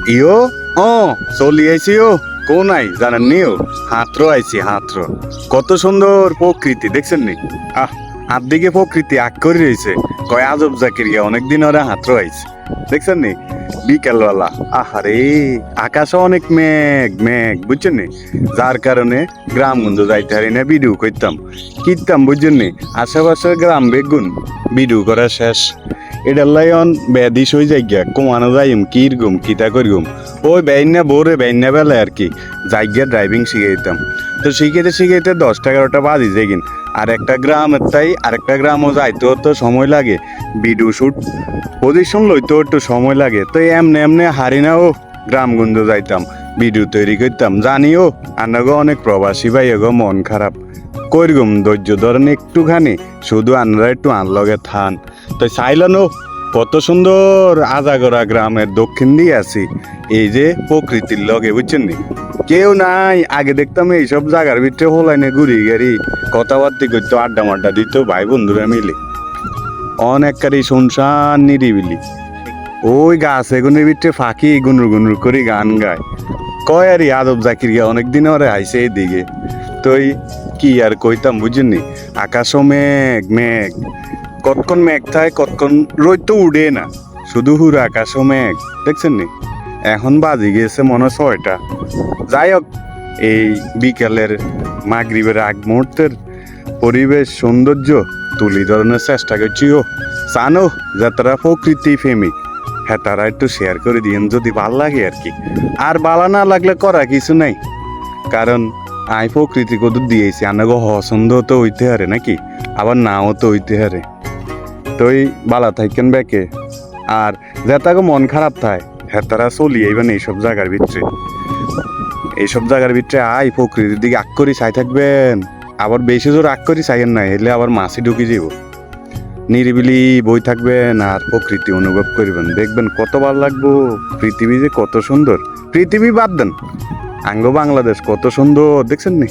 ইও ও চলি আইছি ও কোন আই জানেন নি ও হাত্র আইছি হাত্র কত সুন্দর প্রকৃতি দেখছেন নি হাত দিকে প্রকৃতি আগ করে রয়েছে কয় আজব জাকিরিয়া অনেকদিন ওরা হাত্র আইছে দেখছেন নি বিকেলবেলা আহারে আকাশে অনেক মেঘ মেঘ বুঝছেন নি যার কারণে গ্রামগঞ্জ যাইতে হারি না ভিডিও করতাম কিনতাম বুঝছেন নি আশেপাশের গ্রাম বেগুন ভিডিও করা শেষ এটার লাইন ব্যাধিস হয়ে যাই গিয়া কমানো যাইম কিরকম কিতা করিম ওই বেইনা বোরে বেইনা বেলা আর কি যাই গিয়া ড্রাইভিং শিখে দিতাম তো শিখাইতে শিখাইতে 10-11টা বাজি যাইগিন আর একটা গ্রামের তাই আরেকটা গ্রামও যাইতেও তো সময় লাগে ভিডিও শুট পজিশন লইতেও একটু সময় লাগে তো এমনি এমনি হারি না ও গ্রামগঞ্জ যাইতাম ভিডিও তৈরি করতাম জানিও আনাগো অনেক প্রবাসী ভাই এগো মন খারাপ কইরকম ধৈর্য ধরেন একটুখানি শুধু আনরা একটু আনলগে থান তো চাইলানো কত সুন্দর আজাগরা গ্রামের দক্ষিণ দিয়ে আছি এই যে প্রকৃতির লগে বুঝছেন নি কেউ নাই আগে দেখতাম এইসব জায়গার ভিতরে হোলাইনে ঘুরি গাড়ি কথাবার্তি করতো আড্ডা মাড্ডা দিত ভাই বন্ধুরা মিলে অনেককারই শুনশান নিরিবিলি ওই গাছ এগুনের ভিতরে ফাঁকি গুনুর গুনুর করে গান গায় কয় আর আদব জাকিরিয়া অনেকদিন ওরে আইসে এইদিকে তুই কি আর কইতাম বুঝেননি আকাশও মেঘ মেঘ কতক্ষণ মেঘ থাকে কতক্ষণ রোদ তো উড়ে না শুধু হুর আকাশও মেঘ দেখছেন নি এখন বাজি গেছে মনে 6টা যাই হোক এই বিকেলের মাগরিবের আগ মুহূর্তের পরিবেশ সৌন্দর্য তুলি ধরনের চেষ্টা করছি ও জানো যারা প্রকৃতি প্রেমিক হ্যাঁ তারা একটু শেয়ার করে দিন যদি ভাল লাগে আর কি আর ভালো না লাগলে করা কিছু নাই কারণ আই প্রকৃতি কত দিয়েছি আনাগো পছন্দ তো হইতে হারে নাকি আবার নাও তো হইতে হারে তুই বালা থাকেন ব্যাকে আর যেতাগো মন খারাপ থাকে হ্যাঁ তারা চলি এইবেন এইসব জায়গার ভিতরে আই প্রকৃতির দিকে আগ করি চাই থাকবেন আবার বেশি জোর আগ করি চাইয়েন না এলে আবার মাছি ঢুকে যাব নিরিবিলি বই থাকবেন আর প্রকৃতি অনুভব করবেন দেখবেন কত ভালো লাগবো পৃথিবী যে কত সুন্দর পৃথিবী বাদ দেন আঙ্গ বাংলাদেশ কত সুন্দর দেখছেন নি